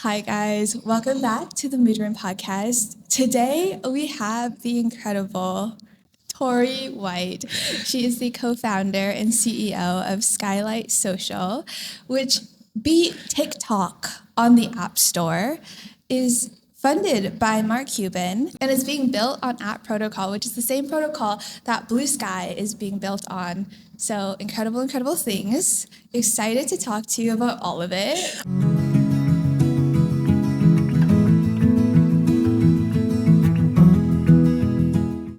Hi, guys. Welcome back to the Mood Room podcast. Today, we have the incredible Tori White. She is the co-founder and CEO of Skylight Social, which beat TikTok on the App Store, is funded by Mark Cuban, and is being built on App Protocol, which is the same protocol that Blue Sky is being built on. So incredible, incredible things. Excited to talk to you about all of it.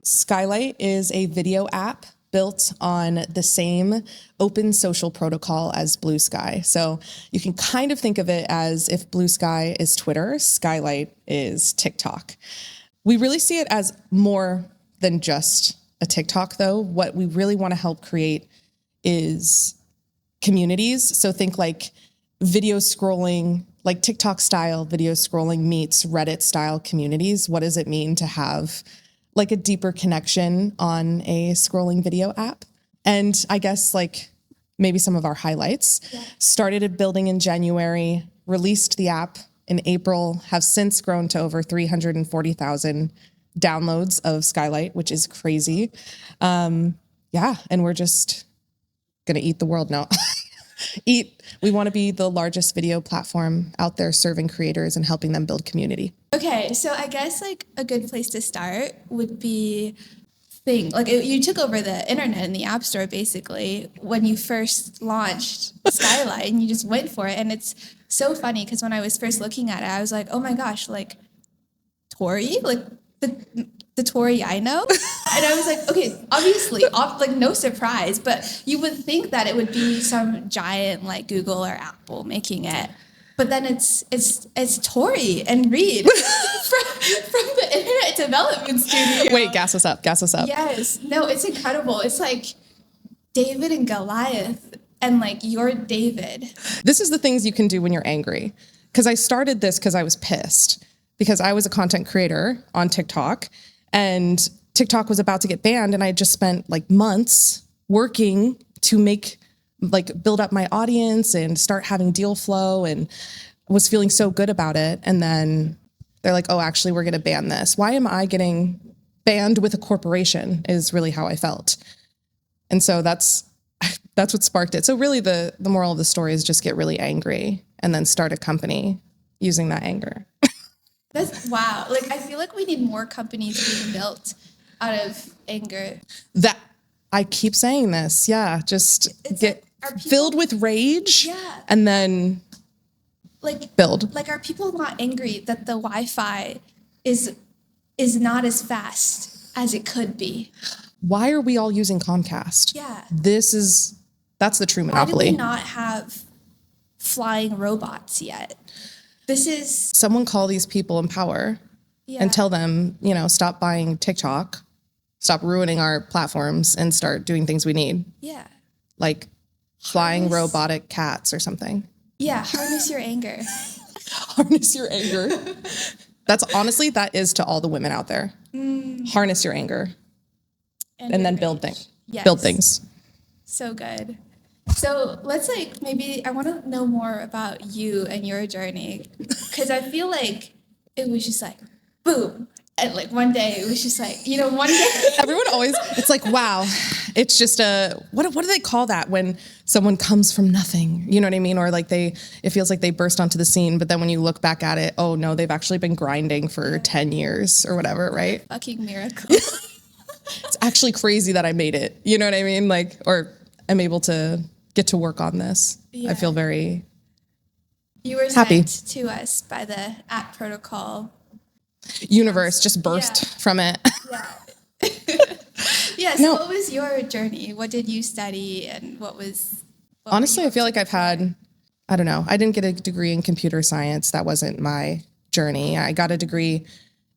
Skylight is a video app built on the same open social protocol as Blue Sky. So you can kind of think of it as if Blue Sky is Twitter, Skylight is TikTok. We really see it as more than just a TikTok, though. What we really want to help create is communities. So think like video scrolling, like TikTok style video scrolling meets Reddit style communities. What does it mean to have like a deeper connection on a scrolling video app? And I guess like maybe some of our highlights. Started building in January, released the app in April, have since grown to over 340,000 downloads of Skylight, which is crazy. And we're just gonna eat the world now. We want to be the largest video platform out there serving creators and helping them build community. Okay, so I guess like a good place to start would be you took over the internet and the App Store basically when you first launched Skylight, and you just went for it. And it's so funny because when I was first looking at it, I was like, oh my gosh, like Tori, like the Tori I know. And I was like, okay, obviously, like no surprise, but you would think that it would be some giant like Google or Apple making it. But then it's Tori and Reed from the Internet Development Studio. Wait, gas us up. Yes. No, it's incredible. It's like David and Goliath, and like you're David. This is the things you can do when you're angry. Because I started this because I was pissed. Because I was a content creator on TikTok, and TikTok was about to get banned, and I just spent like months working to build up my audience and start having deal flow, and was feeling so good about it. And then they're like, oh, actually, we're going to ban this. Why am I getting banned with a corporation is really how I felt. And so that's what sparked it. So really the moral of the story is just get really angry and then start a company using that anger. That's wow. Like, I feel like we need more companies being built out of anger. That I keep saying this. Yeah. Just get filled with rage. Yeah. And then build. Like, are people not angry that the Wi-Fi is not as fast as it could be? Why are we all using Comcast? Yeah. That's the true monopoly. Why do we not have flying robots yet? Someone call these people in power and tell them, stop buying TikTok, stop ruining our platforms, and start doing things we need. Yeah. Like flying robotic cats or something. Yeah. Harness your anger. Harness your anger. That is to all the women out there. Harness your anger. And then build things. Yes. Build things. So good. So let's maybe I want to know more about you and your journey, because I feel like it was just like, boom. And like one day it was just like, one day. Everyone always, it's like, wow, it's just what do they call that when someone comes from nothing? You know what I mean? Or like it feels like they burst onto the scene, but then when you look back at it, oh no, they've actually been grinding for 10 years or whatever, right? Fucking miracle. It's actually crazy that I made it. You know what I mean? Or I'm able to get to work on this. Yeah. I feel very You were happy. Sent to us by the App Protocol universe, just burst from it. Yeah. So what was your journey? What did you study, and honestly, I feel like I've had, I don't know, I didn't get a degree in computer science. That wasn't my journey. I got a degree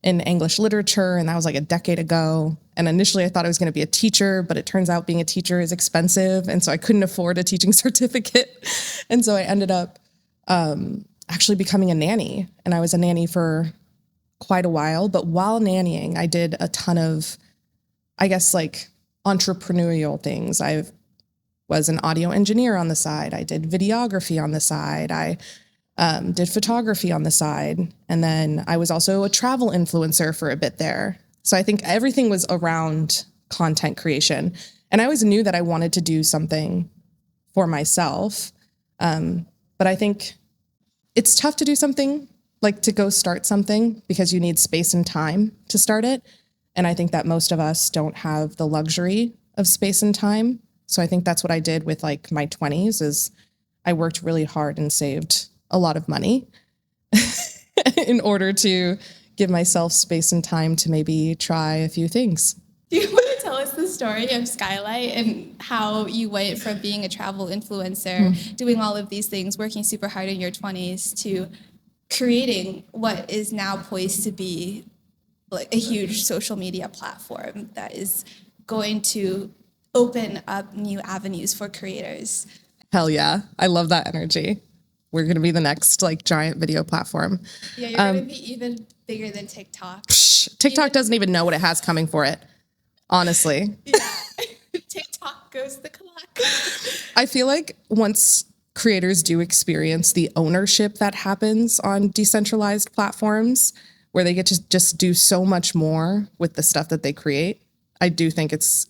in English literature, and that was like a decade ago. And initially I thought I was going to be a teacher, but it turns out being a teacher is expensive. And so I couldn't afford a teaching certificate. And so I ended up actually becoming a nanny. And I was a nanny for quite a while. But while nannying, I did a ton of, I guess, like entrepreneurial things. I was an audio engineer on the side. I did videography on the side. I did photography on the side. And then I was also a travel influencer for a bit there. So I think everything was around content creation. And I always knew that I wanted to do something for myself. But I think it's tough to do something, like to go start something, because you need space and time to start it. And I think that most of us don't have the luxury of space and time. So I think that's what I did with like my 20s is I worked really hard and saved a lot of money in order to give myself space and time to maybe try a few things. Do you want to tell us the story of Skylight and how you went from being a travel influencer, doing all of these things, working super hard in your 20s, to creating what is now poised to be like a huge social media platform that is going to open up new avenues for creators? Hell yeah. I love that energy. We're going to be the next like giant video platform. Yeah, you're going to be even bigger than TikTok. TikTok doesn't even know what it has coming for it. Honestly. Yeah. TikTok goes the clock. I feel like once creators do experience the ownership that happens on decentralized platforms where they get to just do so much more with the stuff that they create, I do think it's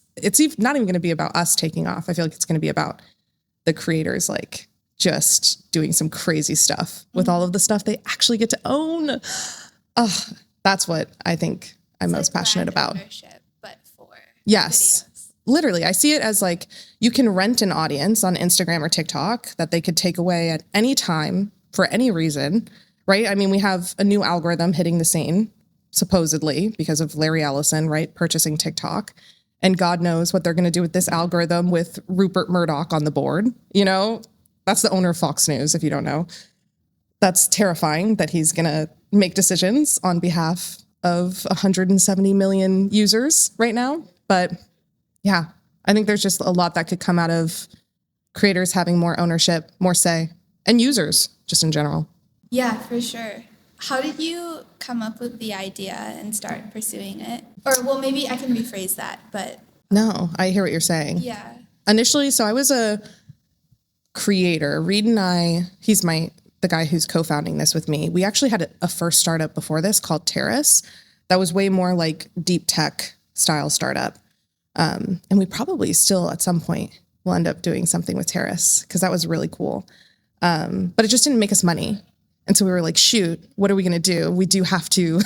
not even going to be about us taking off. I feel like it's going to be about the creators like just doing some crazy stuff with all of the stuff they actually get to own. Oh, that's what I think I'm most passionate about. Ownership, but for yes. videos. Literally, I see it as like you can rent an audience on Instagram or TikTok that they could take away at any time for any reason, right? I mean, we have a new algorithm hitting the scene, supposedly, because of Larry Ellison, right, purchasing TikTok. And God knows what they're going to do with this algorithm with Rupert Murdoch on the board. You know, that's the owner of Fox News, if you don't know. That's terrifying that he's going to make decisions on behalf of 170 million users right now. But yeah, I think there's just a lot that could come out of creators having more ownership, more say, and users just in general. Yeah, for sure. How did you come up with the idea and start pursuing it? Or, well, maybe I can rephrase that, but... No, I hear what you're saying. Yeah. Initially, so I was a creator. Reed and I, he's the guy who's co-founding this with me. We actually had a first startup before this called Terrace that was way more like deep tech style startup. And we probably still at some point will end up doing something with Terrace because that was really cool. But it just didn't make us money. And so we were like, shoot, what are we going to do? We do have to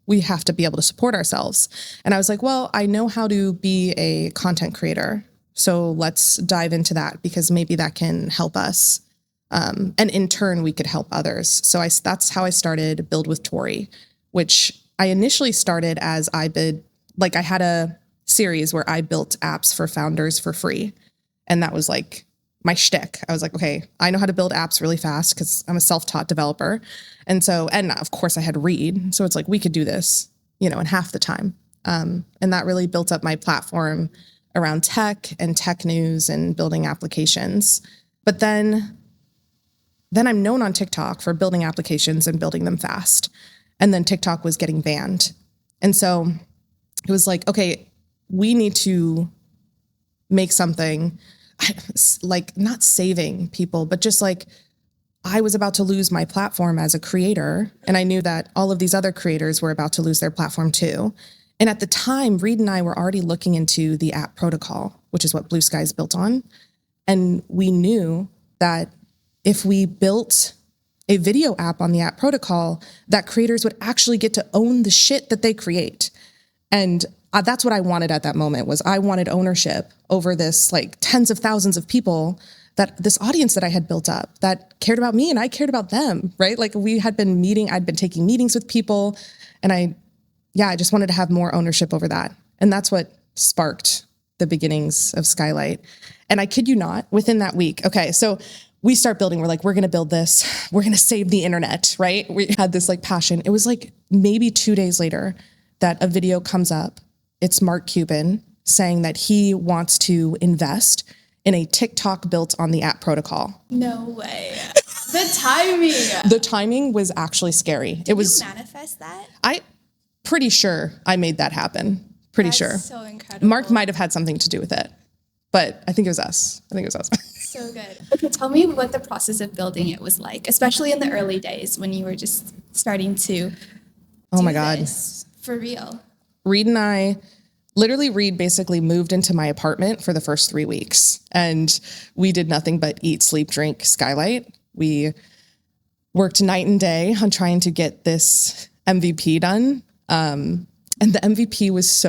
we have to be able to support ourselves. And I was like, well, I know how to be a content creator. So let's dive into that because maybe that can help us. And in turn, we could help others. So that's how I started Build with Tori, which I initially started as I had a series where I built apps for founders for free. And that was like my shtick. I was like, okay, I know how to build apps really fast because I'm a self-taught developer. And of course I had Reed. So it's like, we could do this, in half the time. And that really built up my platform around tech and tech news and building applications. But then I'm known on TikTok for building applications and building them fast. And then TikTok was getting banned. And so it was like, okay, we need to make something like not saving people, but just like I was about to lose my platform as a creator. And I knew that all of these other creators were about to lose their platform too. And at the time, Reed and I were already looking into the app protocol, which is what Blue Sky is built on. And we knew that if we built a video app on the app protocol, that creators would actually get to own the shit that they create. And that's what I wanted at that moment was I wanted ownership over this like tens of thousands of people this audience that I had built up that cared about me and I cared about them, right? Like I'd been taking meetings with people and I just wanted to have more ownership over that. And that's what sparked the beginnings of Skylight. And I kid you not, within that week, okay, so we start building, we're like, we're going to build this. We're going to save the internet, right? We had this like passion. It was like maybe 2 days later that a video comes up. It's Mark Cuban saying that he wants to invest in a TikTok built on the app protocol. No way. The timing. The timing was actually scary. Did you manifest that? I pretty sure I made that happen. Pretty sure. So incredible. Mark might have had something to do with it, but I think it was us. So good. Okay, tell me what the process of building it was like, especially in the early days when you were just starting to Oh do my God. this for real. Reed basically moved into my apartment for the first 3 weeks, and we did nothing but eat, sleep, drink Skylight. We worked night and day on trying to get this MVP done. And the MVP was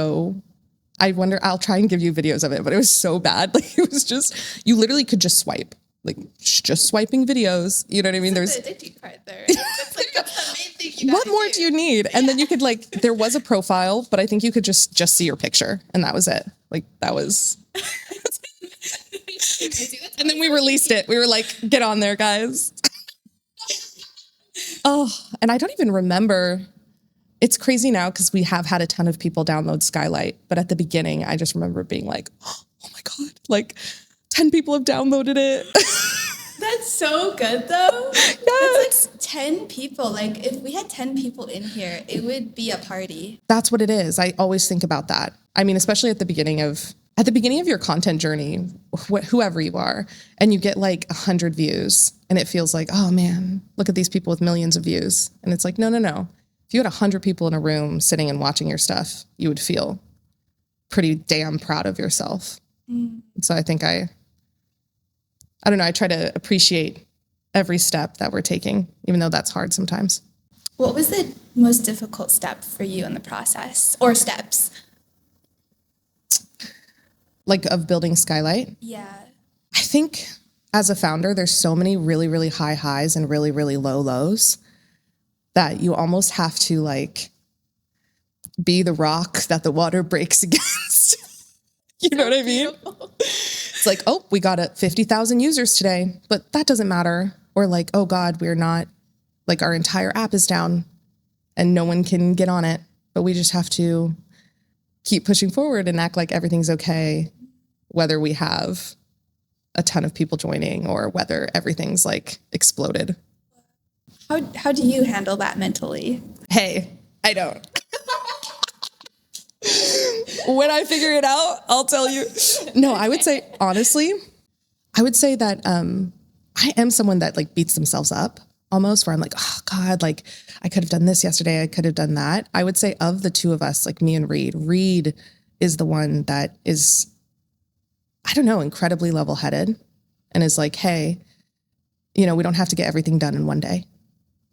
I'll try and give you videos of it, but it was so bad. Like, it was just, you literally could just swipe, like just swiping videos. You know what I mean? That's the addicting part there. Right? That's the main thing you gotta What more do you need? And then you could there was a profile, but I think you could just see your picture, and that was it. Like, that was. And then we released it. We were like, get on there, guys. Oh, and I don't even remember. It's crazy now because we have had a ton of people download Skylight, but at the beginning, I just remember being like, oh my God, like 10 people have downloaded it. That's so good though. Yes. That's like 10 people. Like, if we had 10 people in here, it would be a party. That's what it is. I always think about that. I mean, especially at the beginning of your content journey, whoever you are, and you get like 100 views, and it feels like, oh man, look at these people with millions of views. And it's like, no. If you had 100 people in a room sitting and watching your stuff, you would feel pretty damn proud of yourself. Mm. So I think I don't know, I try to appreciate every step that we're taking, even though that's hard sometimes. What was the most difficult step for you in the process, or steps? Like, of building Skylight? Yeah. I think as a founder, there's so many really, really high highs and really, really low lows that you almost have to like be the rock that the water breaks against. You know what I mean? It's like, oh, we got 50,000 users today, but that doesn't matter. Or like, oh God, we're not, like, our entire app is down and no one can get on it, but we just have to keep pushing forward and act like everything's okay, whether we have a ton of people joining or whether everything's like exploded. How do you handle that mentally? Hey, I don't. When I figure it out, I'll tell you. No, I would say, honestly, that I am someone that like beats themselves up almost, where I'm like, oh God, like I could have done this yesterday. I could have done that. I would say of the two of us, like me and Reed is the one that is, I don't know, incredibly level-headed and is like, hey, we don't have to get everything done in one day.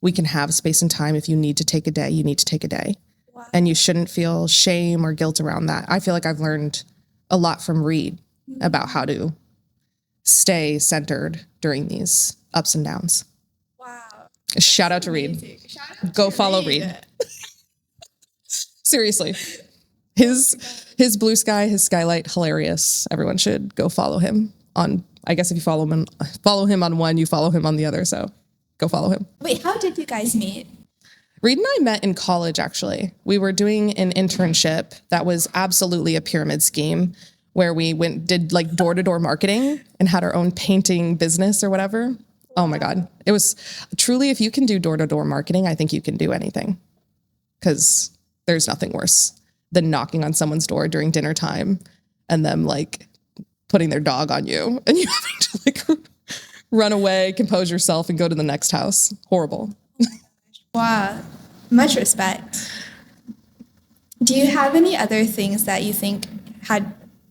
We can have space and time. If you need to take a day, you need to take a day. Wow. And you shouldn't feel shame or guilt around that. I feel like I've learned a lot from Reed about how to stay centered during these ups and downs. Wow. Shout out to Reed. Go follow Reed. Seriously. His Blue Sky, his Skylight, hilarious. Everyone should go follow him on, I guess if you follow him on one, you follow him on the other. So go follow him. Wait, how did you guys meet? Reed and I met in college, actually. We were doing an internship that was absolutely a pyramid scheme where we did like door-to-door marketing and had our own painting business or whatever. Oh my God. It was truly, if you can do door-to-door marketing, I think you can do anything, because there's nothing worse than knocking on someone's door during dinner time and them like putting their dog on you and you having to like run away, compose yourself, and go to the next house. Horrible. Wow. Much respect. Do you have any other things that you think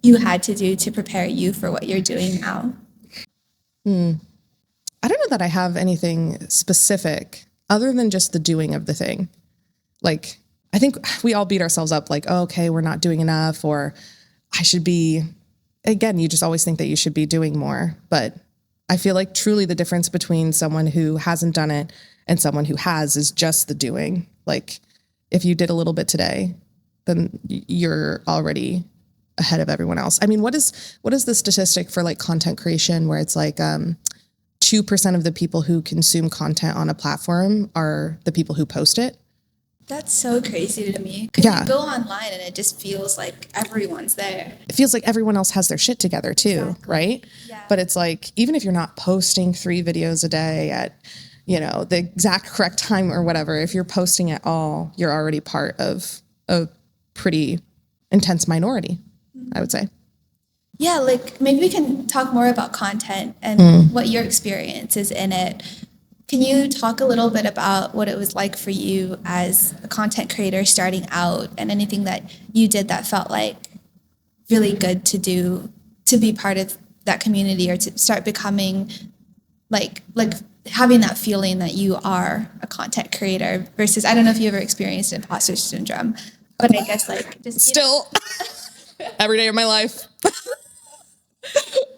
you had to do to prepare you for what you're doing now? I don't know that I have anything specific other than just the doing of the thing. Like, I think we all beat ourselves up like, oh, okay, we're not doing enough, or I should be, again, you just always think that you should be doing more. But I feel like truly the difference between someone who hasn't done it and someone who has is just the doing. Like, if you did a little bit today, then you're already ahead of everyone else. I mean, what is the statistic for like content creation where it's like 2% of the people who consume content on a platform are the people who post it? That's so crazy to me. Because you go online and it just feels like everyone's there. It feels like everyone else has their shit together too, exactly. Right? Yeah. But it's like, even if you're not posting 3 videos a day at, the exact correct time or whatever, if you're posting at all, you're already part of a pretty intense minority, I would say. Yeah, like maybe we can talk more about content and what your experience is in it. Can you talk a little bit about what it was like for you as a content creator starting out and anything that you did that felt like really good to do to be part of that community or to start becoming like having that feeling that you are a content creator versus I don't know if you ever experienced imposter syndrome, but I guess like just Still, every day of my life.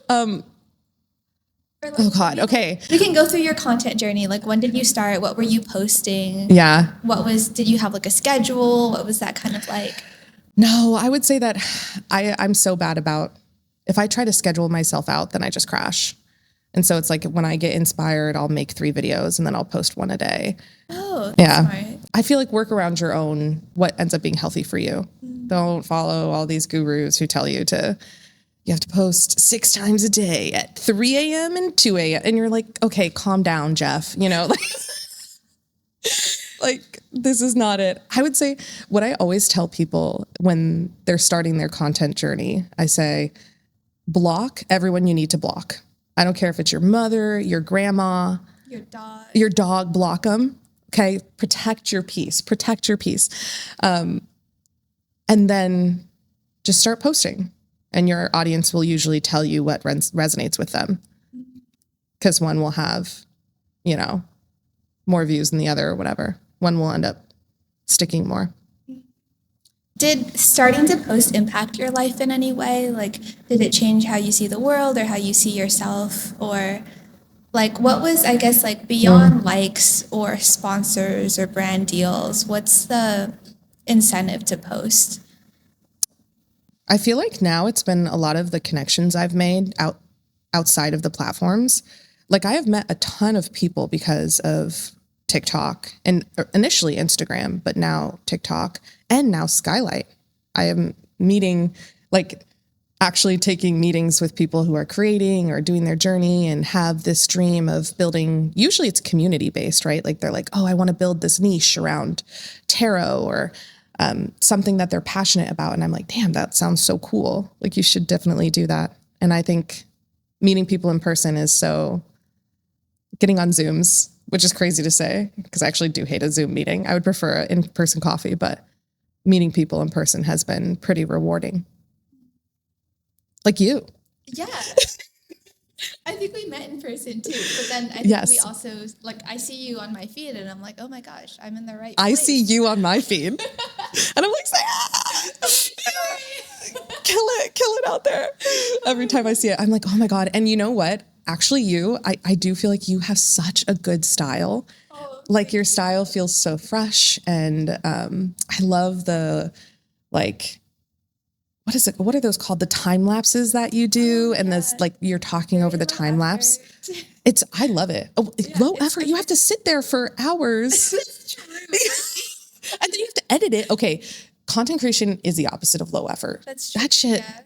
Like, oh God. Okay. We can go through your content journey. Like, when did you start? What were you posting? Yeah. Did you have like a schedule? What was that kind of like? No, I would say that I'm so bad about, if I try to schedule myself out, then I just crash. And so it's like when I get inspired, I'll make 3 videos and then I'll post 1 a day. Oh, that's Yeah. smart. I feel like work around your own, what ends up being healthy for you. Don't follow all these gurus who tell you you have to post 6 times a day at 3 a.m. and 2 a.m. And you're like, okay, calm down, Jeff. You know, like this is not it. I would say what I always tell people when they're starting their content journey, I say, block everyone you need to block. I don't care if it's your mother, your grandma, your dog, block them. Okay. Protect your peace. And then just start posting. And your audience will usually tell you what resonates with them. Because one will have, more views than the other or whatever. One will end up sticking more. Did starting to post impact your life in any way? Like, did it change how you see the world or how you see yourself? Or like, what was, I guess, like beyond likes or sponsors or brand deals, what's the incentive to post? I feel like now it's been a lot of the connections I've made outside of the platforms. Like I have met a ton of people because of TikTok and initially Instagram, but now TikTok and now Skylight. I am meeting, like actually taking meetings with people who are creating or doing their journey and have this dream of building, usually it's community based, right? Like they're like, oh, I want to build this niche around tarot or something that they're passionate about. And I'm like, damn, that sounds so cool. Like you should definitely do that. And I think meeting people in person is so, getting on Zooms, which is crazy to say because I actually do hate a Zoom meeting. I would prefer an in-person coffee, but meeting people in person has been pretty rewarding. Like you. Yeah. I think we met in person too, but then I think Yes. we also, like, I see you on my feed and I'm like, oh my gosh, I'm in the right I place. see you on my feed and I'm like, kill it out there. Every time I see it, I'm like, oh my God. And you know what? Actually, I do feel like you have such a good style. Like your style feels so fresh. And I love the, like, what is it? What are those called? The time lapses that you do. And this, like, you're talking over the time lapse. I love it. Oh, low effort. You have to sit there for hours. It's true. And then you have to edit it. Okay. Content creation is the opposite of low effort. That's true. That shit. Yeah.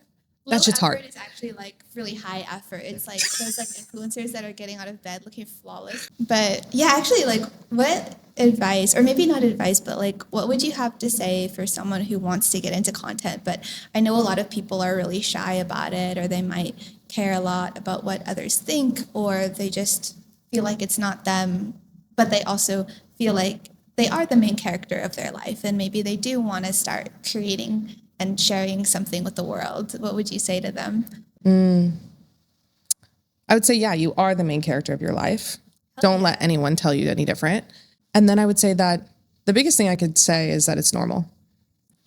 That shit's hard. Low effort is actually like really high effort. It's like those like influencers that are getting out of bed looking flawless. But yeah, actually, like what advice, or maybe not advice, but like what would you have to say for someone who wants to get into content? But I know a lot of people are really shy about it, or they might care a lot about what others think, or they just feel like it's not them, but they also feel like they are the main character of their life, and maybe they do want to start creating and sharing something with the world. What would you say to them? I would say, yeah, you are the main character of your life. Don't let anyone tell you any different. And then I would say that the biggest thing I could say is that it's normal.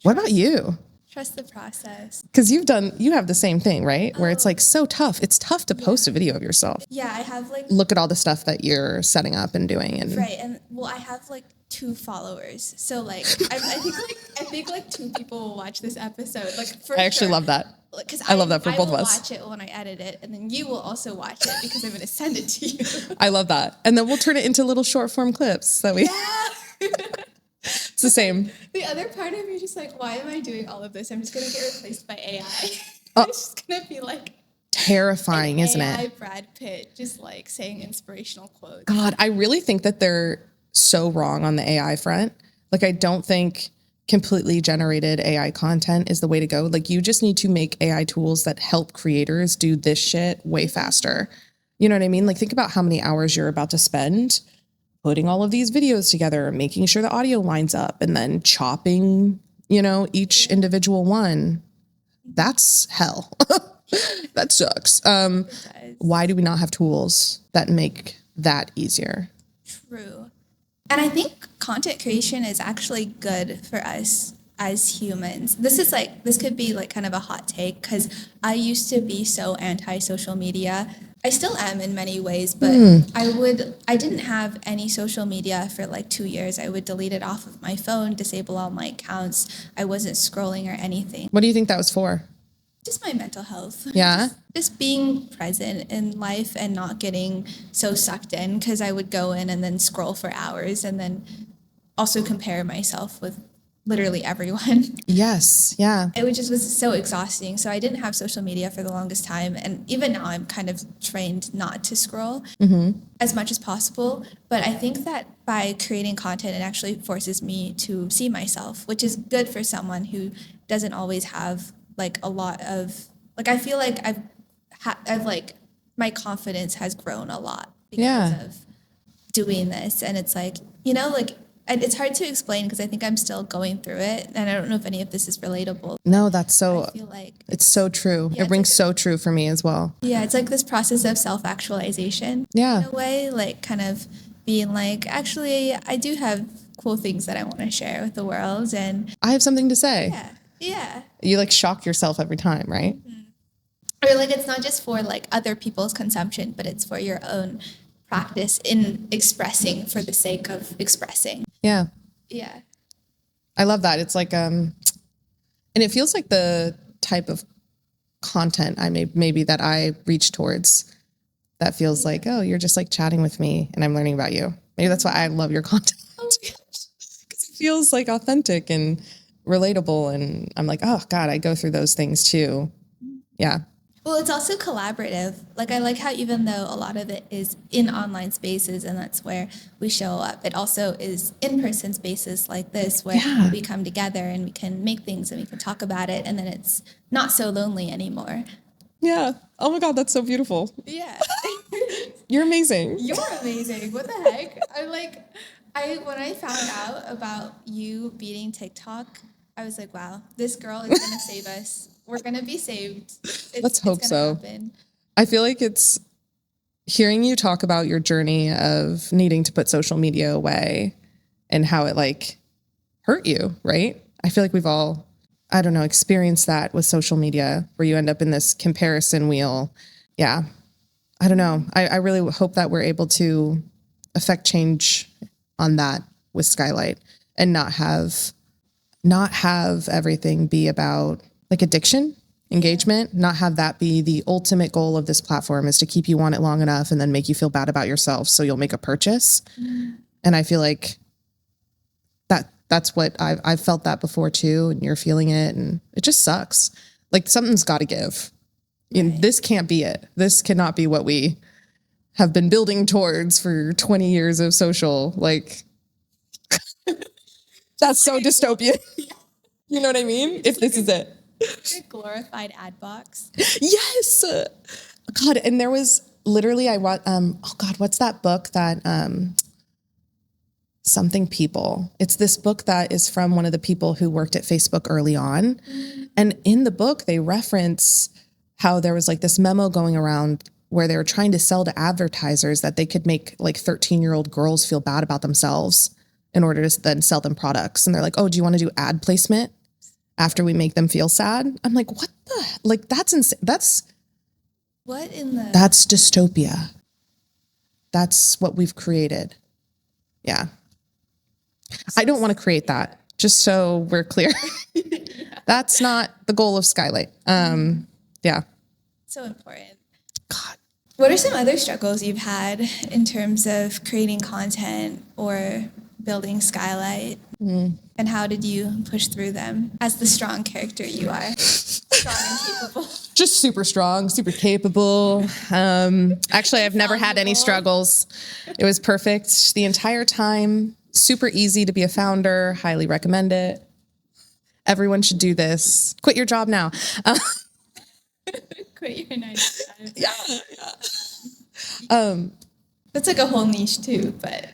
What about you? Trust the process. Because you have the same thing, right? Where it's like so tough. It's tough to post a video of yourself. Yeah, I have like... Look at all the stuff that you're setting up and doing. And Right, and well, I have like 2 followers. So like, I think like 2 people will watch this episode. Like for I actually love that. Because I love that for both of us. I will watch it when I edit it, and then you will also watch it because I'm going to send it to you. I love that. And then we'll turn it into little short form clips that we... Yeah. It's the same. The other part of me is just like, why am I doing all of this? I'm just going to get replaced by AI. Oh. It's just going to be like... Terrifying, isn't AI it? Brad Pitt just like saying inspirational quotes. God, I really think that they're so wrong on the AI front. Like, I don't think completely generated AI content is the way to go. Like you just need to make AI tools that help creators do this shit way faster. You know what I mean? Like think about how many hours you're about to spend putting all of these videos together, making sure the audio lines up, and then chopping, each individual one. That's hell. That sucks. Why do we not have tools that make that easier? True. And I think content creation is actually good for us as humans. This could be like kind of a hot take because I used to be so anti-social media. I still am in many ways, but I didn't have any social media for like 2 years. I would delete it off of my phone, disable all my accounts. I wasn't scrolling or anything. What do you think that was for? Just my mental health. Yeah. Just being present in life and not getting so sucked in because I would go in and then scroll for hours and then also compare myself with literally everyone. Yes. Yeah. It just was so exhausting. So I didn't have social media for the longest time. And even now I'm kind of trained not to scroll as much as possible. But I think that by creating content, it actually forces me to see myself, which is good for someone who doesn't always have like a lot of, like, I feel like I've like, my confidence has grown a lot because of doing this. And it's like, like, it's hard to explain because I think I'm still going through it. And I don't know if any of this is relatable. No, that's so, I feel like it's so true. It rings so true for me as well. Yeah, it's like this process of self-actualization in a way, like kind of being like, actually, I do have cool things that I want to share with the world. And I have something to say. Yeah. You like shock yourself every time, right? Or like, it's not just for like other people's consumption, but it's for your own practice in expressing for the sake of expressing. Yeah. Yeah. I love that. It's like, and it feels like the type of content maybe that I reach towards that feels like, oh, you're just like chatting with me and I'm learning about you. Maybe that's why I love your content. Because it feels like authentic and relatable. And I'm like, oh God, I go through those things too. Yeah. Well, it's also collaborative. Like, I like how even though a lot of it is in online spaces and that's where we show up, it also is in-person spaces like this where we come together and we can make things and we can talk about it. And then it's not so lonely anymore. Yeah. Oh my God, that's so beautiful. Yeah. You're amazing. You're amazing. What the heck? When I found out about you beating TikTok, I was like, wow, this girl is going to save us. We're going to be saved. Let's hope so. Happen. I feel like it's hearing you talk about your journey of needing to put social media away and how it like hurt you, right? I feel like we've all, I don't know, experienced that with social media where you end up in this comparison wheel. Yeah. I don't know. I really hope that we're able to affect change on that with Skylight and not have everything be about like addiction, engagement, not have that be the ultimate goal of this platform is to keep you on it long enough and then make you feel bad about yourself so you'll make a purchase. And I feel like that's what I've felt that before too, and you're feeling it and it just sucks. Like something's got to give. And this can't be it. This cannot be what we have been building towards for 20 years of social. Like that's so dystopian. You know what I mean? If this is it. A glorified ad box. Yes. God. And there was literally, what's that book that, Something People. It's this book that is from one of the people who worked at Facebook early on. And in the book, they reference how there was like this memo going around where they were trying to sell to advertisers that they could make like 13-year-old girls feel bad about themselves in order to then sell them products. And they're like, oh, do you want to do ad placement after we make them feel sad? I'm like, what the, like, that's insane. That's dystopia. That's what we've created. Yeah. I don't want to create that, just so we're clear. That's not the goal of Skylight. Yeah. So important. God. What are some other struggles you've had in terms of creating content or building Skylight? And how did you push through them as the strong character you are? Strong and capable. Just super strong, super capable. Actually, I've never had any struggles. It was perfect the entire time. Super easy to be a founder. Highly recommend it. everyone should do this. Quit your job now. Quit your 9 to 5. Yeah. That's like a whole niche too, but.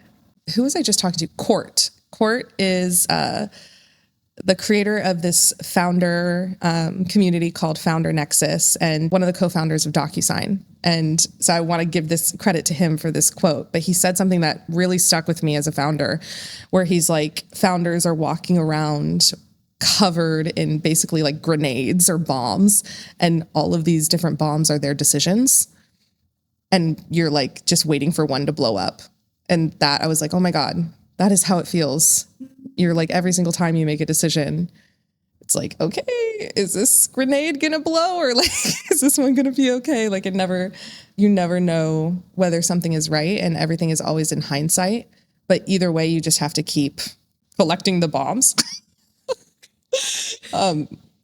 Who was I just talking to? Court. Court is the creator of this founder community called Founder Nexus and one of the co-founders of DocuSign. And so I want to give this credit to him for this quote, but he said something that really stuck with me as a founder, where he's like, founders are walking around covered in basically like grenades or bombs, and all of these different bombs are their decisions. And you're like just waiting for one to blow up. And that I was like, oh my God, that is how it feels. You're like, every single time you make a decision, it's like, okay, is this grenade gonna blow, or like, is this one gonna be okay? Like you never know whether something is right, and everything is always in hindsight. But either way, you just have to keep collecting the bombs.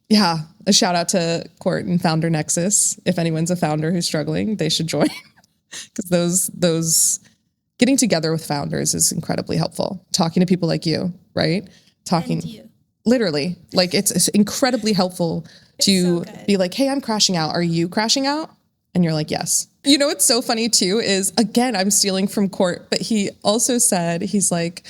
Yeah, a shout out to Court and Founder Nexus. If anyone's a founder who's struggling, they should join, because those getting together with founders is incredibly helpful. Talking to people like you, right? And you. Literally, like it's incredibly helpful to so be like, hey, I'm crashing out. Are you crashing out? And you're like, yes. You know what's so funny too is, again, I'm stealing from Court, but he also said, he's like,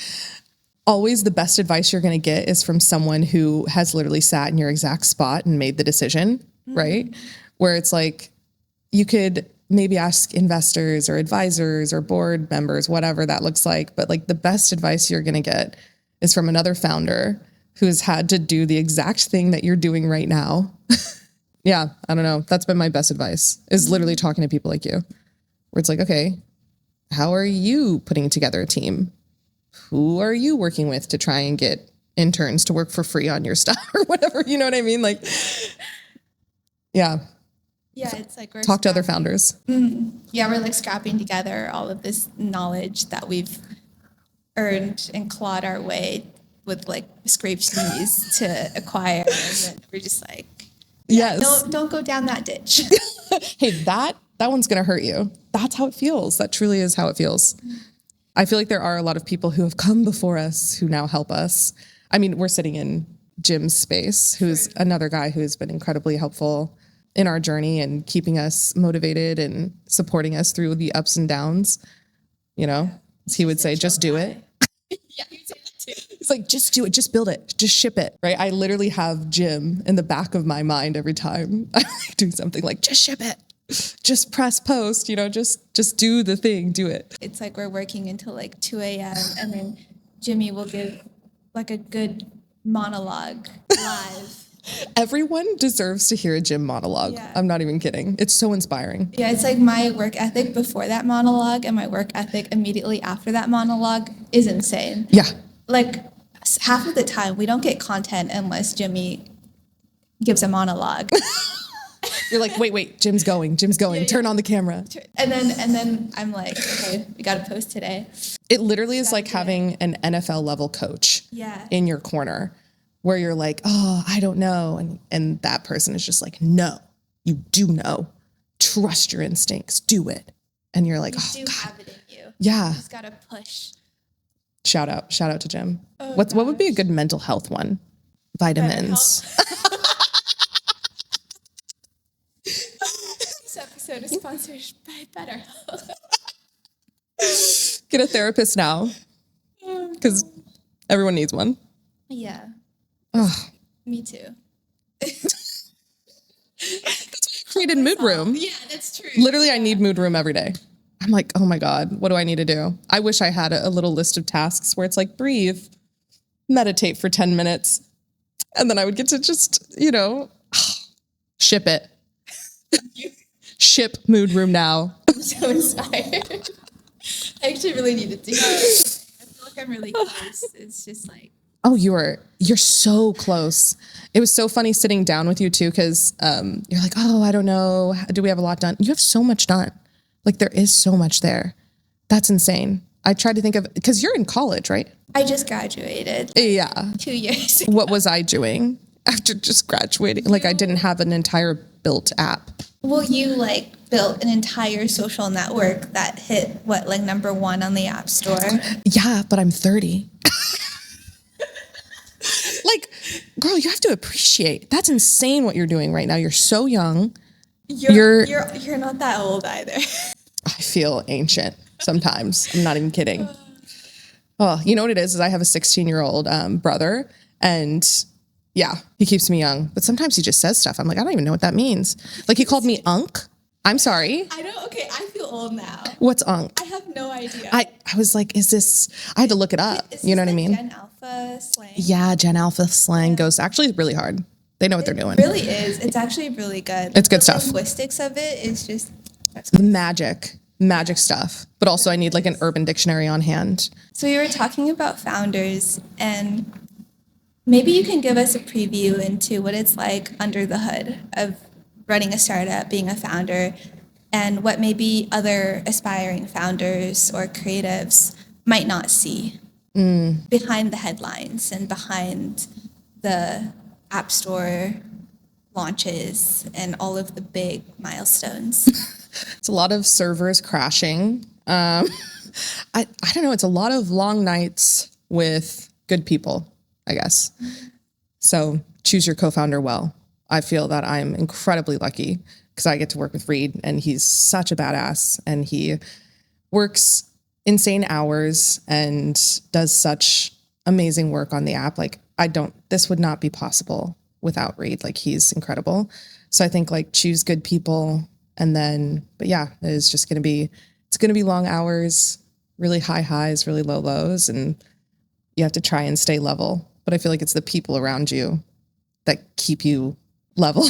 always the best advice you're going to get is from someone who has literally sat in your exact spot and made the decision, right? Where it's like, you could maybe ask investors or advisors or board members, whatever that looks like. But like the best advice you're going to get is from another founder who's had to do the exact thing that you're doing right now. Yeah, I don't know. That's been my best advice, is literally talking to people like you, where it's like, okay, how are you putting together a team? Who are you working with to try and get interns to work for free on your stuff or whatever? You know what I mean? Like, yeah. Yeah, it's like we're Talk to other founders. Yeah, we're like scrapping together all of this knowledge that we've earned and clawed our way with like scraped knees to acquire. And then we're just like, yes, don't go down that ditch. Hey, that one's going to hurt you. That's how it feels. That truly is how it feels. I feel like there are a lot of people who have come before us who now help us. I mean, we're sitting in Jim's space, who's another guy who's been incredibly helpful in our journey and keeping us motivated and supporting us through the ups and downs. You know, he would say, just do it. Yeah, you say that too. It's like, just do it, just build it, just ship it, right? I literally have Jim in the back of my mind every time I'm doing something, like, just ship it, just press post, you know, just do the thing, do it. It's like we're working until like 2 a.m. and then Jimmy will give like a good monologue live. Everyone deserves to hear a Jim monologue. Yeah. I'm not even kidding. It's so inspiring. Yeah, it's like my work ethic before that monologue and my work ethic immediately after that monologue is insane. Yeah. Like half of the time we don't get content unless Jimmy gives a monologue. You're like, wait, Jim's going. Yeah. Turn on the camera. And then I'm like, okay, we got to post today. It literally is like having an NFL level coach in your corner, where you're like, oh, I don't know. And that person is just like, no, you do know. Trust your instincts. Do it. And you're like, You do have it in you. Yeah. You just got to push. Shout out to Jim. Oh, what would be a good mental health one? Vitamins. This episode is sponsored by BetterHelp. Get a therapist now, because everyone needs one. Yeah. Oh. Me too. Created Mood Room. Yeah, that's true. Literally, I need Mood Room every day. I'm like, oh my God, what do I need to do? I wish I had a little list of tasks where it's like, breathe, meditate for 10 minutes. And then I would get to just, you know, ship it. Ship Mood Room now. I'm so inspired. I actually really needed to hear it. I feel like I'm really close. It's just like. Oh, you're so close. It was so funny sitting down with you too, because you're like, oh, I don't know. Do we have a lot done? You have so much done. Like there is so much there. That's insane. I tried to think of, because you're in college, right? I just graduated. Yeah. 2 years ago. What was I doing after just graduating? Like I didn't have an entire built app. Well, you like built an entire social network that hit what, like number 1 on the App Store? Yeah, but I'm 30. Like Girl, you have to appreciate. That's insane what you're doing right now. You're so young. You're not that old either. I feel ancient sometimes. I'm not even kidding. Oh, you know what it is I have a 16-year-old brother, and yeah, he keeps me young. But sometimes he just says stuff. I'm like, I don't even know what that means. Like he called me unk. I'm sorry. Okay, I feel old now. What's unk? I have no idea. I was like, is this, I had to look it up. You know what I mean? Gen Alpha slang? Yeah, Gen Alpha slang goes actually really hard. They know what they're doing. It really is. It's actually really good. It's good the stuff. The linguistics of it is just magic stuff. But also I need like an urban dictionary on hand. So you were talking about founders, and maybe you can give us a preview into what it's like under the hood of running a startup, being a founder, and what maybe other aspiring founders or creatives might not see behind the headlines and behind the App Store launches and all of the big milestones. It's a lot of servers crashing. I don't know. It's a lot of long nights with good people, I guess. So choose your co-founder well. I feel that I'm incredibly lucky because I get to work with Reed, and he's such a badass, and he works insane hours and does such amazing work on the app. Like this would not be possible without Reed. Like he's incredible. So I think like choose good people, and then, but yeah, it's going to be long hours, really high highs, really low lows, and you have to try and stay level. But I feel like it's the people around you that keep you level.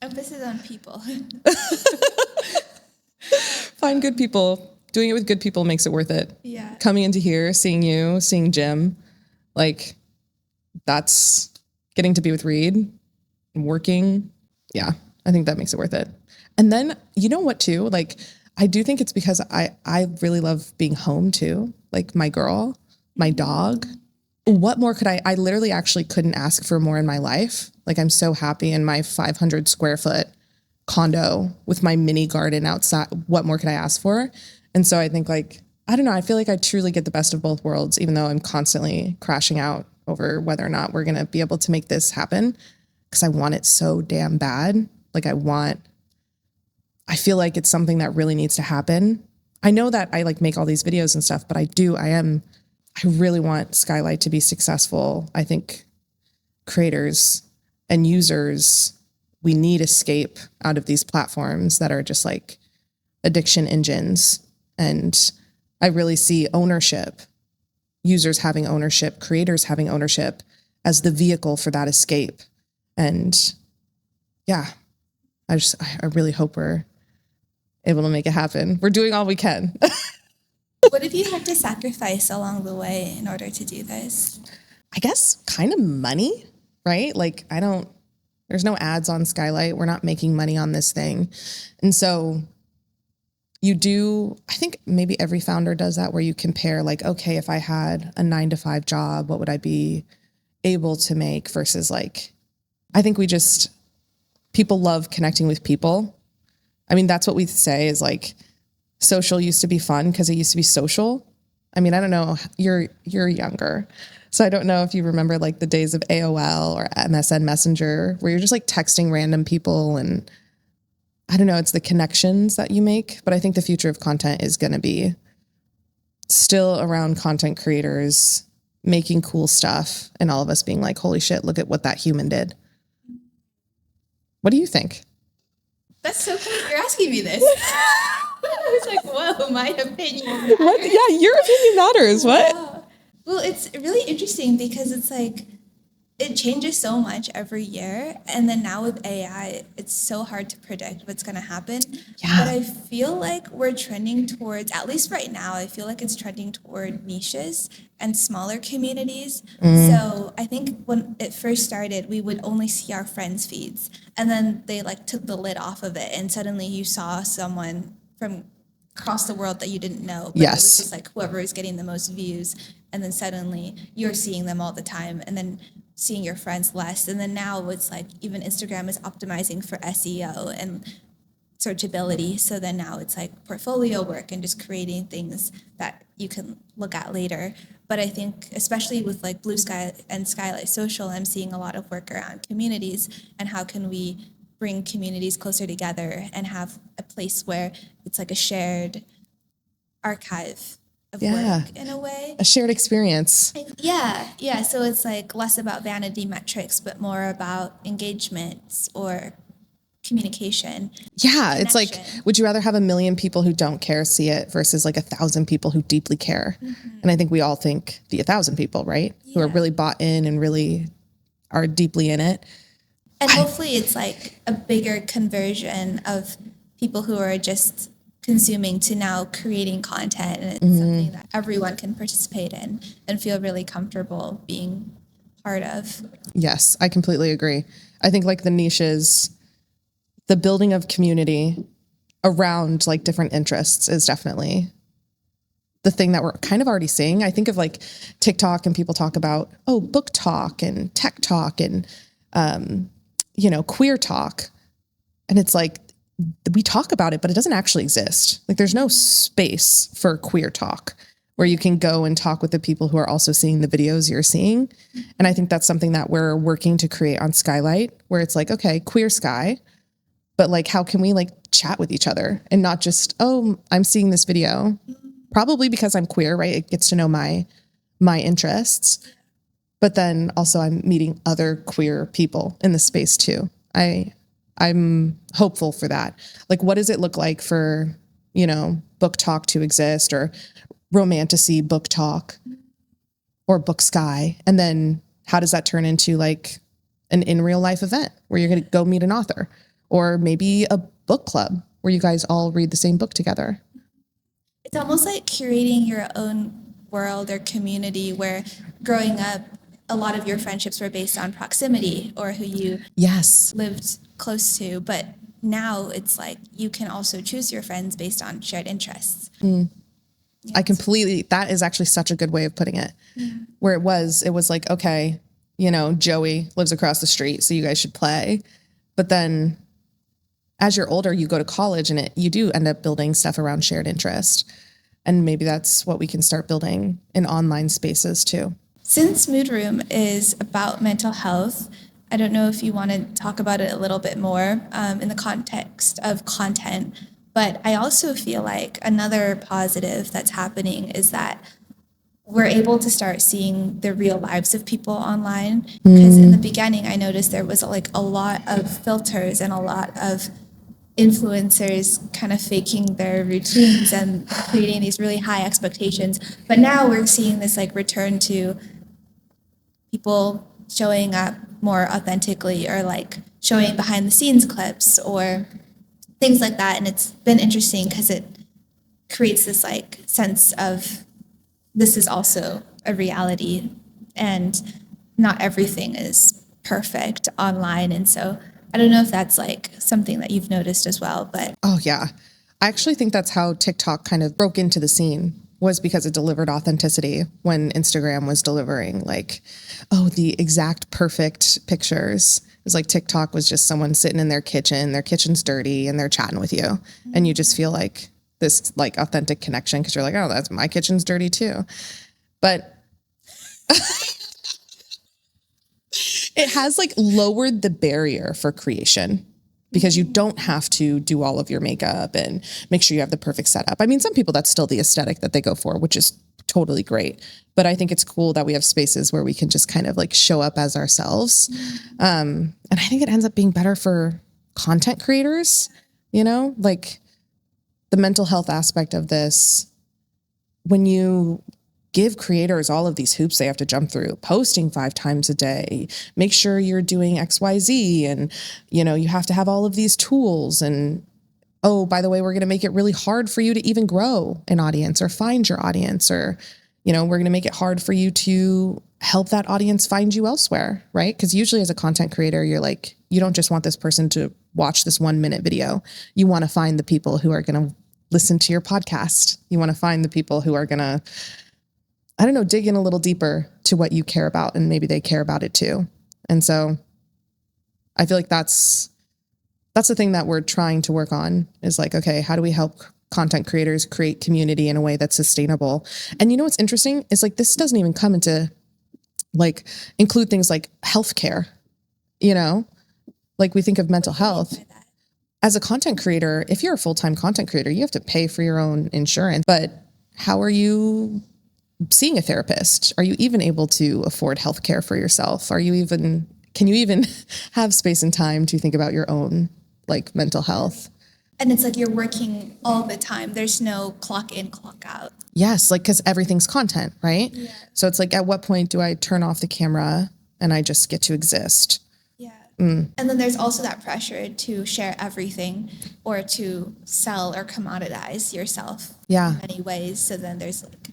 Emphasis on people. Find good people. Doing it with good people makes it worth it. Yeah. Coming into here, seeing you, seeing Jim, like that's getting to be with Reed and working. Yeah, I think that makes it worth it. And then, you know what, too? Like, I do think it's because I really love being home, too. Like, my girl, my dog. What more could I literally actually couldn't ask for more in my life. Like, I'm so happy in my 500 square foot condo with my mini garden outside. What more could I ask for? And so I think, like, I don't know. I feel like I truly get the best of both worlds, even though I'm constantly crashing out over whether or not we're going to be able to make this happen, because I want it so damn bad. Like, I feel like it's something that really needs to happen. I know that I like make all these videos and stuff, but I really want Skylight to be successful. I think creators and users, we need escape out of these platforms that are just like addiction engines. And I really see ownership, users having ownership, creators having ownership as the vehicle for that escape. And yeah, I really hope we're able to make it happen. We're doing all we can. What have you had to sacrifice along the way in order to do this? I guess kind of money, right? Like there's no ads on Skylight. We're not making money on this thing. And so I think maybe every founder does that, where you compare like, okay, if I had a 9-to-5 job, what would I be able to make versus like, I think people love connecting with people. I mean, that's what we say is like, social used to be fun because it used to be social. I mean, I don't know, you're younger, so I don't know if you remember like the days of AOL or MSN Messenger where you're just like texting random people, and I don't know, it's the connections that you make. But I think the future of content is going to be still around content creators making cool stuff and all of us being like, holy shit, look at what that human did. What do you think? That's so cool. You're asking me this. I was like, whoa, my opinion matters. What? Yeah, your opinion matters. What? Wow. Well, it's really interesting because it's like, it changes so much every year. And then now with AI, it's so hard to predict what's going to happen. Yeah. But I feel like we're trending towards, at least right now, I feel like it's trending toward niches and smaller communities. So I think when it first started, we would only see our friends' feeds. And then they like took the lid off of it. And suddenly you saw someone from across the world that you didn't know. But Yes. It was just like whoever is getting the most views. And then suddenly you're seeing them all the time. And then seeing your friends less. And then now it's like even Instagram is optimizing for SEO. And searchability. So then now it's like portfolio work and just creating things that you can look at later. But I think especially with like Blue Sky and Skylight Social, I'm seeing a lot of work around communities and how can we bring communities closer together and have a place where it's like a shared archive of work in a way. A shared experience. Yeah. So it's like less about vanity metrics, but more about engagements or communication. Yeah, it's like, would you rather have 1 million people who don't care see it versus like 1,000 people who deeply care? And I think we all think the 1,000 people, right? Who are really bought in and really are deeply in it. And hopefully it's like a bigger conversion of people who are just consuming to now creating content, and it's something that everyone can participate in and feel really comfortable being part of. Yes, I completely agree. I think like the niches, the building of community around like different interests is definitely the thing that we're kind of already seeing. I think of like TikTok and people talk about, book talk and tech talk and, queer talk. And it's like, we talk about it, but it doesn't actually exist. Like there's no space for queer talk where you can go and talk with the people who are also seeing the videos you're seeing. And I think that's something that we're working to create on Skylight, where it's like, okay, queer sky, but like, how can we like chat with each other and not just, I'm seeing this video, probably because I'm queer, right? It gets to know my interests, but then also I'm meeting other queer people in the space too. I'm hopeful for that. Like, what does it look like for, book talk to exist, or romantasy book talk, or book sky? And then how does that turn into like an in real life event where you're going to go meet an author, or maybe a book club where you guys all read the same book together? It's almost like curating your own world or community, where growing up, a lot of your friendships were based on proximity or who you lived close to. But now it's like you can also choose your friends based on shared interests. That is actually such a good way of putting it. Where it was like, okay, Joey lives across the street, so you guys should play. But then as you're older, you go to college and you do end up building stuff around shared interest. And maybe that's what we can start building in online spaces too. Since Mood Room is about mental health, I don't know if you want to talk about it a little bit more in the context of content, but I also feel like another positive that's happening is that we're able to start seeing the real lives of people online. Because in the beginning, I noticed there was like a lot of filters and a lot of influencers kind of faking their routines and creating these really high expectations. But now we're seeing this like return to people showing up more authentically, or like showing behind the scenes clips or things like that. And it's been interesting because it creates this like sense of this is also a reality and not everything is perfect online. And so I don't know if that's like something that you've noticed as well, but. Oh yeah. I actually think that's how TikTok kind of broke into the scene, was because it delivered authenticity when Instagram was delivering like, the exact perfect pictures. It was like TikTok was just someone sitting in their kitchen's dirty and they're chatting with you. And you just feel like this like authentic connection because you're like, that's my kitchen's dirty too. But it has like lowered the barrier for creation, because you don't have to do all of your makeup and make sure you have the perfect setup. I mean, some people, that's still the aesthetic that they go for, which is totally great. But I think it's cool that we have spaces where we can just kind of like show up as ourselves. And I think it ends up being better for content creators, like the mental health aspect of this. When you give creators all of these hoops they have to jump through, posting 5 times a day, make sure you're doing XYZ, and, you have to have all of these tools. And, by the way, we're going to make it really hard for you to even grow an audience or find your audience, or, we're going to make it hard for you to help that audience find you elsewhere, right? Because usually as a content creator, you're like, you don't just want this person to watch this 1-minute video. You want to find the people who are going to listen to your podcast. You want to find the people who are going to, dig in a little deeper to what you care about, and maybe they care about it too. And so I feel like that's that's the thing that we're trying to work on is like, okay, how do we help content creators create community in a way that's sustainable? And you know, what's interesting is like, this doesn't even come into like include things like healthcare, you know, like we think of mental health. As a content creator, if you're a full-time content creator, you have to pay for your own insurance, but how are you seeing a therapist? Are you even able to afford healthcare for yourself? Can you even have space and time to think about your own like mental health? And it's like you're working all the time. There's no clock in, clock out. Yes, like because everything's content, right? Yeah. So it's like, at what point do I turn off the camera and I just get to exist? Yeah. And then there's also that pressure to share everything or to sell or commoditize yourself in many ways. So then there's like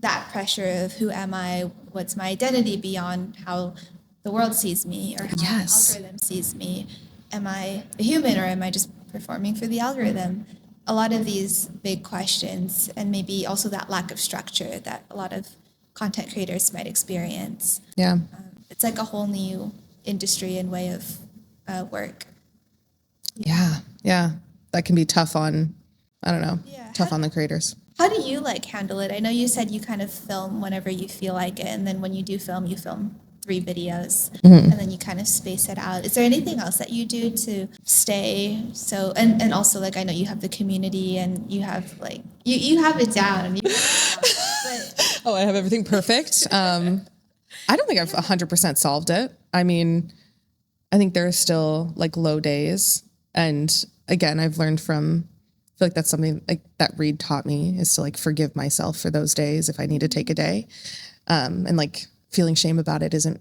that pressure of who am I? What's my identity beyond how the world sees me or how the algorithm sees me? Am I a human or am I just performing for the algorithm? A lot of these big questions, and maybe also that lack of structure that a lot of content creators might experience. Yeah. It's like a whole new industry and way of work. Yeah. That can be tough on, I don't know, tough on the creators. How do you like handle it? I know you said you kind of film whenever you feel like it, and then when you film 3 videos, and then you kind of space it out. Is there anything else that you do to stay so, and also like I know you have the community and you have like, you have it down. But I have everything perfect. I don't think I've 100% solved it. I mean, I think there are still like low days. And again, I've learned I feel like that's something like that Reed taught me, is to like forgive myself for those days if I need to take a day. And like feeling shame about it isn't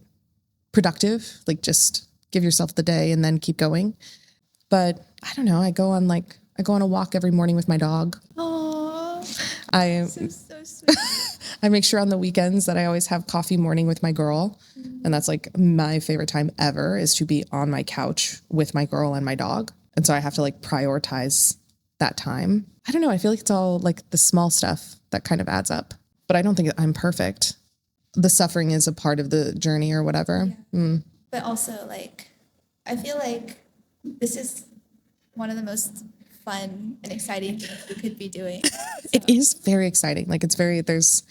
productive. Like just give yourself the day and then keep going. But I don't know. I go on a walk every morning with my dog. oh, so sweet. I make sure on the weekends that I always have coffee morning with my girl. And that's like my favorite time ever, is to be on my couch with my girl and my dog. And so I have to like prioritize that time. I don't know. I feel like it's all like the small stuff that kind of adds up, but I don't think I'm perfect. The suffering is a part of the journey or whatever. Yeah. But also like, I feel like this is one of the most fun and exciting things we could be doing. So. It is very exciting. Like there's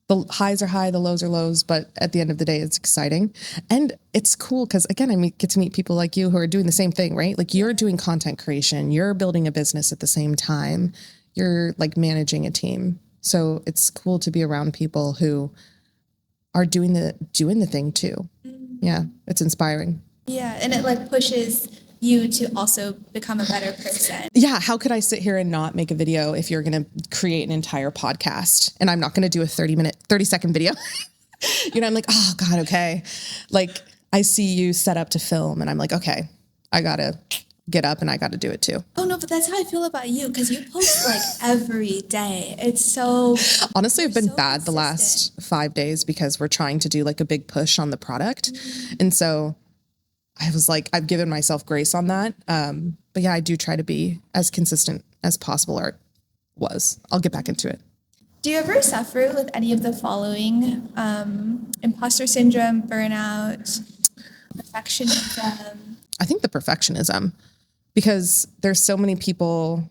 the highs are high, the lows are lows, but at the end of the day, it's exciting. And it's cool because again, get to meet people like you who are doing the same thing, right? Like you're doing content creation, you're building a business at the same time, you're like managing a team. So it's cool to be around people who are doing the thing too. Yeah, it's inspiring. Yeah, and it like pushes you to also become a better person. Yeah, how could I sit here and not make a video if you're going to create an entire podcast and I'm not going to do a 30-second video? I'm like, oh God, okay. Like I see you set up to film and I'm like, okay, I got to get up and I got to do it too. Oh no, but that's how I feel about you, because you post like every day. It's so honestly, I've been so bad the last 5 days because we're trying to do like a big push on the product. And so I was like, I've given myself grace on that. But yeah, I do try to be as consistent as possible, or was. I'll get back into it. Do you ever suffer with any of the following? Imposter syndrome, burnout, perfectionism? I think the perfectionism, because there's so many people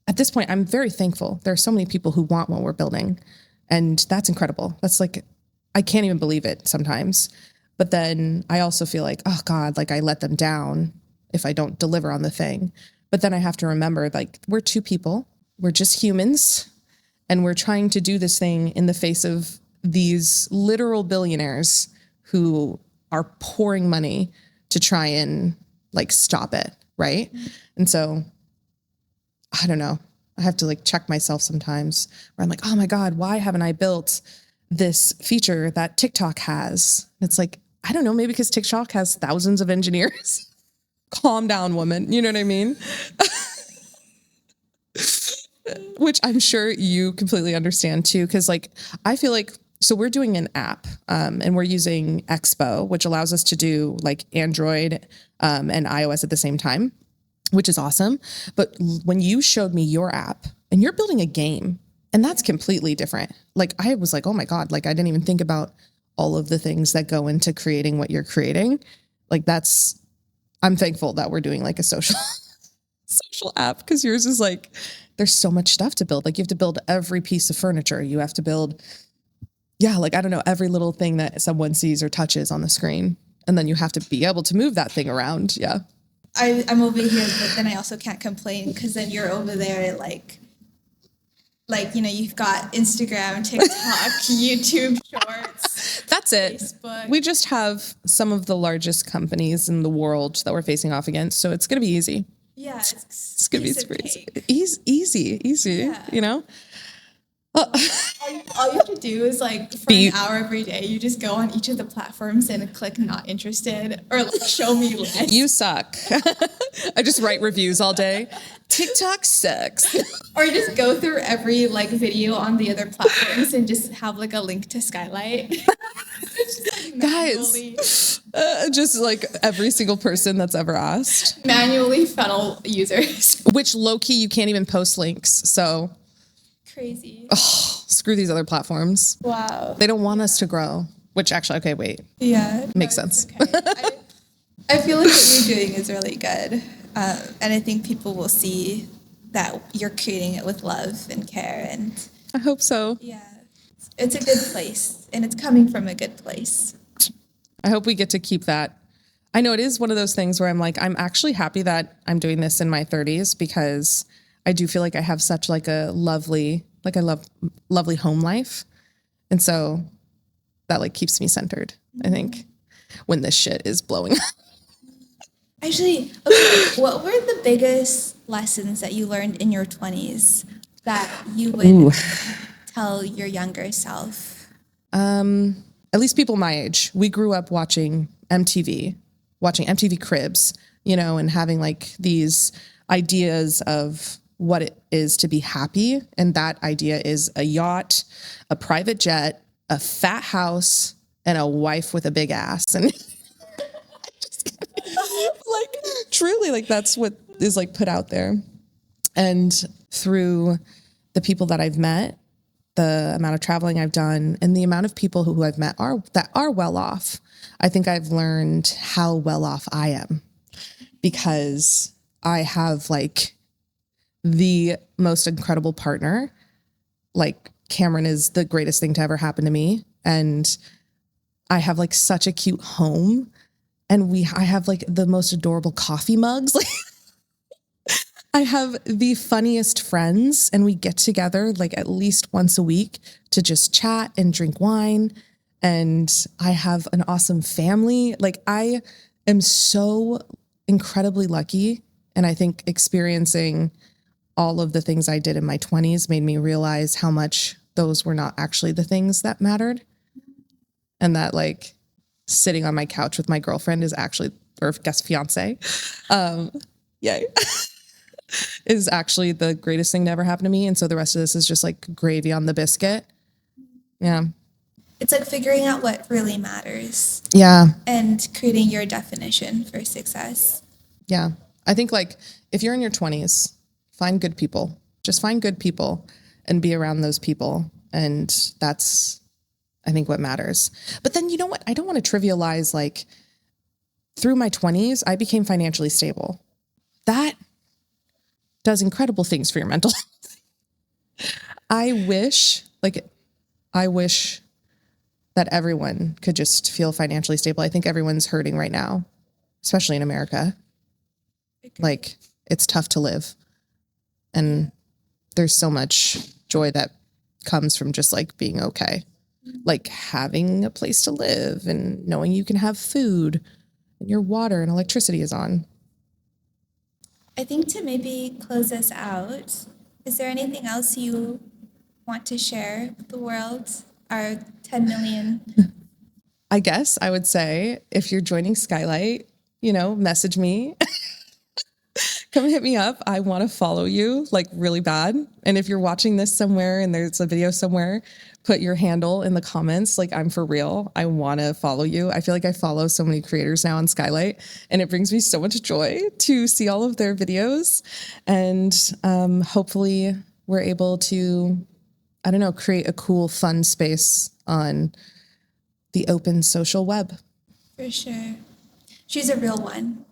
at this point. I'm very thankful. There are so many people who want what we're building, and that's incredible. That's like, I can't even believe it sometimes. But then I also feel like, oh God, like I let them down if I don't deliver on the thing. But then I have to remember, like, we're 2 people, we're just humans, and we're trying to do this thing in the face of these literal billionaires who are pouring money to try and like stop it. Right. And so I don't know. I have to like check myself sometimes where I'm like, oh my God, why haven't I built this feature that TikTok has? And it's like, I don't know, maybe because TikTok has thousands of engineers. Calm down, woman. You know what I mean? Which I'm sure you completely understand too. Cause like, I feel like, so we're doing an app and we're using Expo, which allows us to do like Android and iOS at the same time, which is awesome. But when you showed me your app and you're building a game, and that's completely different. Like I was like, oh my God, like I didn't even think about all of the things that go into creating what you're creating. Like that's I'm thankful that we're doing like a social app, because yours is like, there's so much stuff to build. Like you have to build every piece of furniture. You have to build, like, I don't know, every little thing that someone sees or touches on the screen. And then you have to be able to move that thing around. Yeah. I'm over here, but then I also can't complain because then you're over there like, you've got Instagram, TikTok, YouTube Shorts. That's it. Facebook. We just have some of the largest companies in the world that we're facing off against. So it's going to be easy. Yeah. It's going to be easy, Yeah. All you have to do is like for an hour every day, you just go on each of the platforms and click not interested or like show me less. You suck. I just write reviews all day. TikTok sucks. Or just go through every like video on the other platforms and just have like a link to Skylight. Guys, just like every single person that's ever asked. Manually funnel users. Which low-key you can't even post links. So crazy. Oh, screw these other platforms. Wow. They don't want us to grow. Which actually, okay, wait. Yeah. Makes sense. Okay. I feel like what you're doing is really good. And I think people will see that you're creating it with love and care. And I hope so. yeah, it's a good place. And it's coming from a good place. I hope we get to keep that. I know it is one of those things where I'm like, I'm actually happy that I'm doing this in my 30s because I do feel like I have such like a lovely home life. And so that like keeps me centered, I think, when this shit is blowing up. Actually, okay, what were the biggest lessons that you learned in your 20s that you would tell your younger self? At least people my age. We grew up watching MTV Cribs, and having like these ideas of what it is to be happy. And that idea is a yacht, a private jet, a fat house, and a wife with a big ass. And like truly, like that's what is like put out there. And through the people that I've met, the amount of traveling I've done, and the amount of people who I've met that are well off, I think I've learned how well off I am, because I have like the most incredible partner. Like Cameron is the greatest thing to ever happen to me. And I have like such a cute home, and I have like the most adorable coffee mugs. Like I have the funniest friends, and we get together like at least once a week to just chat and drink wine. And I have an awesome family. Like I am so incredibly lucky. And I think experiencing all of the things I did in my 20s made me realize how much those were not actually the things that mattered. And that like sitting on my couch with my girlfriend is actually, or I guess fiance, is actually the greatest thing to ever happen to me. And so the rest of this is just like gravy on the biscuit. Yeah. It's like figuring out what really matters. Yeah. And creating your definition for success. Yeah. I think like if you're in your 20s, find good people. Just find good people and be around those people. And that's, I think, what matters. But then you know what? I don't want to trivialize, like through my 20s, I became financially stable. That does incredible things for your mental health. I wish that everyone could just feel financially stable. I think everyone's hurting right now, especially in America. Like it's tough to live. And there's so much joy that comes from just like being okay. Like having a place to live and knowing you can have food and your water and electricity is on. I think to maybe close us out, is there anything else you want to share with the world, our 10 million? I guess I would say if you're joining Skylight, message me. Come hit me up. I want to follow you like really bad. And if you're watching this somewhere and there's a video somewhere, put your handle in the comments. Like I'm for real. I want to follow you. I feel like I follow so many creators now on Skylight, and it brings me so much joy to see all of their videos. And hopefully we're able to, create a cool, fun space on the open social web. For sure. She's a real one.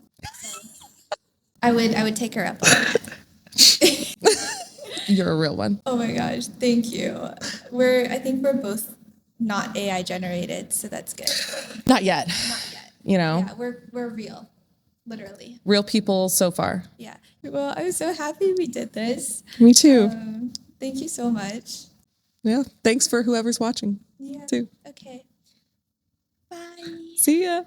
I would take her up on that. You're a real one. Oh my gosh, thank you. I think we're both not AI generated, so that's good. Not yet. Not yet. You know, Yeah, we're real, literally. real people so far. Yeah. Well, I'm so happy we did this. Me too. Thank you so much. Yeah. Thanks for whoever's watching Yeah. too. Okay. Bye. See ya.